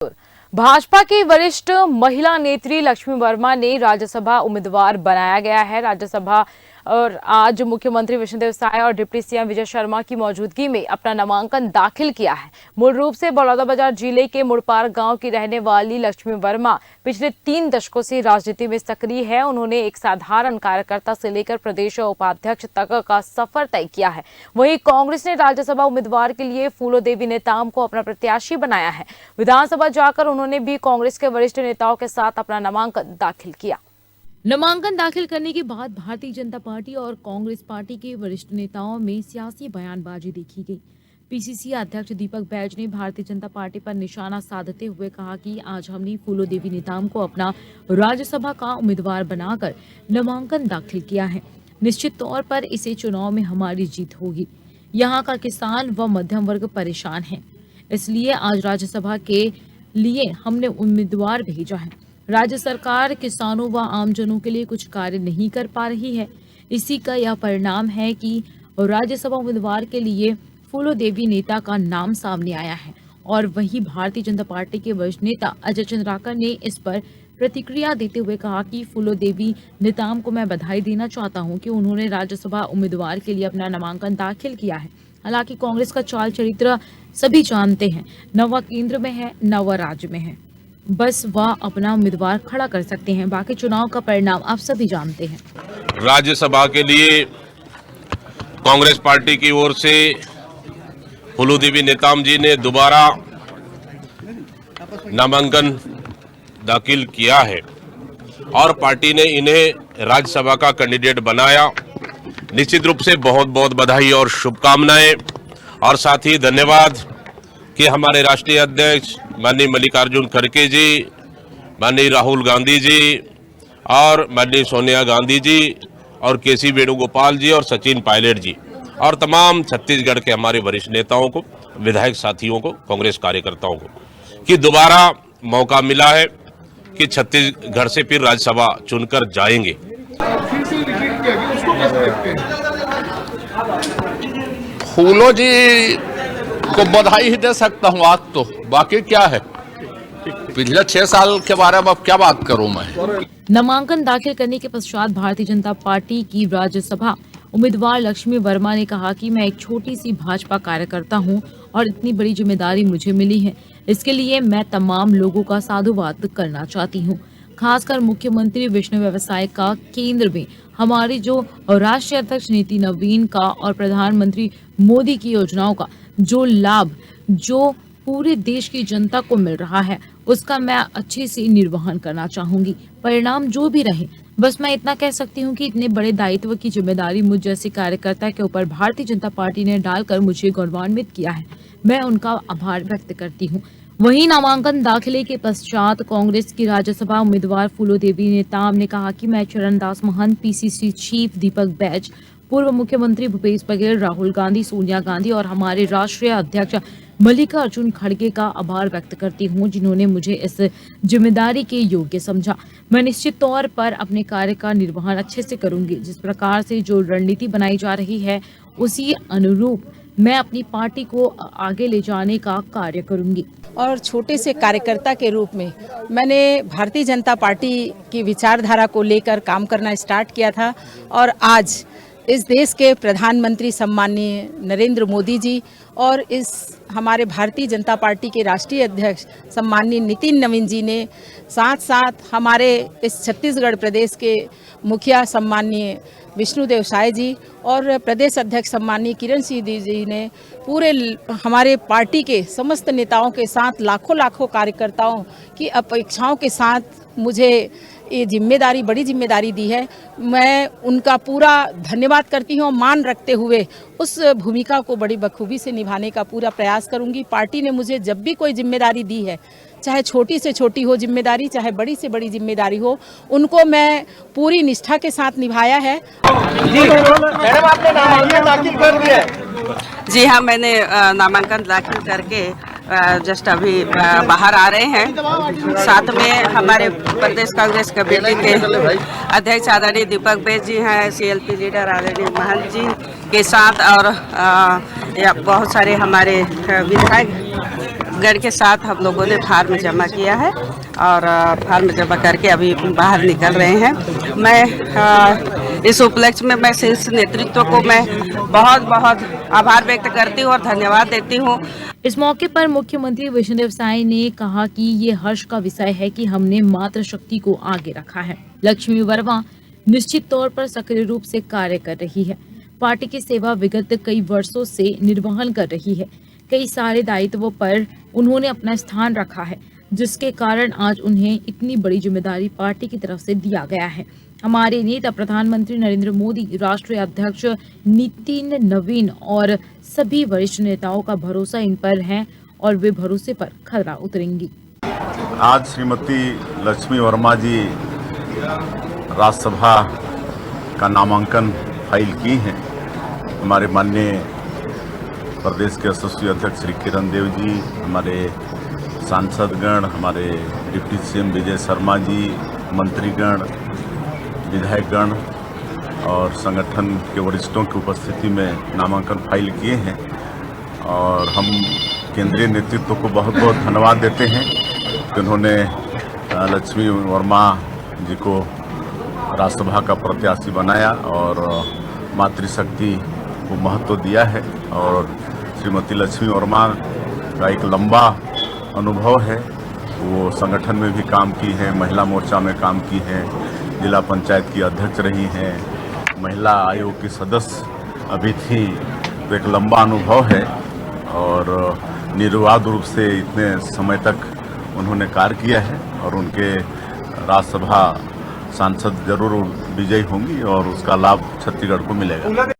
भाजपा की वरिष्ठ महिला नेत्री लक्ष्मी वर्मा ने राज्यसभा उम्मीदवार बनाया गया है। राज्यसभा और आज मुख्यमंत्री विष्णुदेव साय और डिप्टी सीएम विजय शर्मा की मौजूदगी में अपना नामांकन दाखिल किया है। मूल रूप से बलौदाबाजार जिले के मुड़पार गांव की रहने वाली लक्ष्मी वर्मा पिछले 3 दशकों से राजनीति में सक्रिय है। उन्होंने एक साधारण कार्यकर्ता से लेकर प्रदेश उपाध्यक्ष तक का सफर तय किया है। वहीं कांग्रेस ने राज्यसभा उम्मीदवार के लिए फूलो देवी नेताम को अपना प्रत्याशी बनाया है। विधानसभा जाकर उन्होंने भी कांग्रेस के वरिष्ठ नेताओं के साथ अपना नामांकन दाखिल किया। नामांकन दाखिल करने के बाद भारतीय जनता पार्टी और कांग्रेस पार्टी के वरिष्ठ नेताओं में सियासी बयानबाजी देखी गई। पीसीसी अध्यक्ष दीपक बैज ने भारतीय जनता पार्टी पर निशाना साधते हुए कहा कि आज हमने फूलो देवी नेताम को अपना राज्यसभा का उम्मीदवार बनाकर नामांकन दाखिल किया है। निश्चित तौर पर इसे चुनाव में हमारी जीत होगी। यहाँ का किसान व मध्यम वर्ग परेशान है, इसलिए आज राज्यसभा के लिए हमने उम्मीदवार भेजा है। राज्य सरकार किसानों व आमजनों के लिए कुछ कार्य नहीं कर पा रही है। इसी का यह परिणाम है कि राज्यसभा उम्मीदवार के लिए फूलो देवी नेता का नाम सामने आया है। और वहीं भारतीय जनता पार्टी के वरिष्ठ नेता अजय चंद्राकर ने इस पर प्रतिक्रिया देते हुए कहा कि फूलो देवी नेताम को मैं बधाई देना चाहता हूं कि उन्होंने राज्यसभा उम्मीदवार के लिए अपना नामांकन दाखिल किया है। हालांकि कांग्रेस का चाल चरित्र सभी जानते हैं, न वह केंद्र में है न वह राज्य में है। बस वह अपना उम्मीदवार खड़ा कर सकते हैं, बाकी चुनाव का परिणाम आप सभी जानते हैं। राज्यसभा के लिए कांग्रेस पार्टी की ओर से फूलो देवी नेताम जी ने दोबारा नामांकन दाखिल किया है और पार्टी ने इन्हें राज्यसभा का कैंडिडेट बनाया। निश्चित रूप से बहुत बहुत बधाई और शुभकामनाएं, और साथ ही धन्यवाद कि हमारे राष्ट्रीय अध्यक्ष माननीय मल्लिकार्जुन खड़गे जी, माननीय राहुल गांधी जी और माननीय सोनिया गांधी जी और केसी वेणुगोपाल जी और सचिन पायलट जी और तमाम छत्तीसगढ़ के हमारे वरिष्ठ नेताओं को, विधायक साथियों को, कांग्रेस कार्यकर्ताओं को कि दोबारा मौका मिला है कि छत्तीसगढ़ से फिर राज्यसभा चुनकर जाएंगे। फूलो जी को बधाई ही दे सकता हूँ आज तो, बाकी क्या है, पिछले 6 साल के बारे में अब क्या बात करूँ मैं। नामांकन दाखिल करने के पश्चात भारतीय जनता पार्टी की राज्यसभा उम्मीदवार लक्ष्मी वर्मा ने कहा कि मैं एक छोटी सी भाजपा कार्यकर्ता हूं और इतनी बड़ी जिम्मेदारी मुझे मिली है, इसके लिए मैं तमाम लोगों का साधुवाद करना चाहती हूं। खासकर मुख्यमंत्री विष्णुदेव साय का केंद्र में हमारी जो राष्ट्रीय अध्यक्ष नीति नवीन का और प्रधानमंत्री मोदी की योजनाओं का जो लाभ जो पूरे देश की जनता को मिल रहा है, उसका मैं अच्छे से निर्वहन करना चाहूंगी। परिणाम जो भी रहे, बस मैं इतना कह सकती हूँ कि इतने बड़े दायित्व की जिम्मेदारी मुझ जैसे कार्यकर्ता के ऊपर भारतीय जनता पार्टी ने डालकर मुझे गौरवान्वित किया है। मैं उनका आभार व्यक्त करती हूँ। वहीं नामांकन दाखिले के पश्चात कांग्रेस की राज्यसभा उम्मीदवार फूलो देवी नेताम ने कहा कि मैं चरणदास महंत, पीसीसी चीफ दीपक बैज, पूर्व मुख्यमंत्री भूपेश बघेल, राहुल गांधी, सोनिया गांधी और हमारे राष्ट्रीय अध्यक्ष मल्लिकार्जुन खड़गे का आभार व्यक्त करती हूं, जिन्होंने मुझे इस जिम्मेदारी के योग्य समझा। मैं निश्चित तौर पर अपने कार्य का निर्वहन अच्छे से करूंगी। जिस प्रकार से जो रणनीति बनाई जा रही है, उसी अनुरूप मैं अपनी पार्टी को आगे ले जाने का कार्य करूंगी। और छोटे से कार्यकर्ता के रूप में मैंने भारतीय जनता पार्टी की विचारधारा को लेकर काम करना स्टार्ट किया था और आज इस देश के प्रधानमंत्री सम्माननीय नरेंद्र मोदी जी और इस हमारे भारतीय जनता पार्टी के राष्ट्रीय अध्यक्ष सम्माननीय नितिन नवीन जी ने साथ साथ हमारे इस छत्तीसगढ़ प्रदेश के मुखिया सम्माननीय विष्णुदेव साय जी और प्रदेश अध्यक्ष सम्माननीय किरण सिंह जी ने पूरे हमारे पार्टी के समस्त नेताओं के साथ लाखों कार्यकर्ताओं की अपेक्षाओं के साथ मुझे ये जिम्मेदारी, बड़ी जिम्मेदारी दी है। मैं उनका पूरा धन्यवाद करती हूँ। मान रखते हुए उस भूमिका को बड़ी बखूबी से निभाने का पूरा प्रयास करूँगी। पार्टी ने मुझे जब भी कोई जिम्मेदारी दी है, चाहे छोटी से छोटी हो जिम्मेदारी, चाहे बड़ी से बड़ी जिम्मेदारी हो, उनको मैं पूरी निष्ठा के साथ निभाया है। जी मैडम, आपने नामांकन दाखिल कर दिया? जी हाँ, मैंने नामांकन दाखिल करके जस्ट अभी बाहर आ रहे हैं। साथ में हमारे प्रदेश कांग्रेस कमेटी के अध्यक्ष आदरणीय दीपक बैज जी हैं, सीएलपी लीडर आदरणीय महंत जी के साथ और बहुत सारे हमारे विधायक गण के साथ हम लोगों ने फार्म जमा किया है और फार्म जमा करके अभी बाहर निकल रहे हैं। मैं इस उपलक्ष्य में मैं शीर्ष नेतृत्व को मैं बहुत बहुत आभार व्यक्त करती हूँ और धन्यवाद देती हूँ। इस मौके पर मुख्यमंत्री विष्णुदेव साय ने कहा कि ये हर्ष का विषय है कि हमने मातृशक्ति को आगे रखा है। लक्ष्मी वर्मा निश्चित तौर पर सक्रिय रूप से कार्य कर रही है। पार्टी की सेवा विगत कई वर्षों से निर्वहन कर रही है। कई सारे दायित्वों पर उन्होंने अपना स्थान रखा है, जिसके कारण आज उन्हें इतनी बड़ी जिम्मेदारी पार्टी की तरफ से दिया गया है। हमारे नेता प्रधानमंत्री नरेंद्र मोदी, राष्ट्रीय अध्यक्ष नितिन नवीन और सभी वरिष्ठ नेताओं का भरोसा इन पर है और वे भरोसे पर खरा उतरेंगी। आज श्रीमती लक्ष्मी वर्मा जी राज्यसभा का नामांकन फाइल की हैं। हमारे माननीय प्रदेश के यशस्वी अध्यक्ष श्री किरण देव जी, हमारे सांसदगण, हमारे डिप्टी सीएम विजय शर्मा जी, मंत्रीगण, विधायकगण और संगठन के वरिष्ठों की उपस्थिति में नामांकन फाइल किए हैं और हम केंद्रीय नेतृत्व को बहुत बहुत धन्यवाद देते हैं कि उन्होंने लक्ष्मी वर्मा जी को राज्यसभा का प्रत्याशी बनाया और मातृशक्ति को महत्व दिया है। और श्रीमती लक्ष्मी वर्मा का एक लंबा अनुभव है, वो संगठन में भी काम की है, महिला मोर्चा में काम की है, जिला पंचायत की अध्यक्ष रही हैं, महिला आयोग की सदस्य अभी थी, तो एक लंबा अनुभव है और निर्विवाद रूप से इतने समय तक उन्होंने कार्य किया है और उनके राज्यसभा सांसद जरूर विजयी होंगी और उसका लाभ छत्तीसगढ़ को मिलेगा।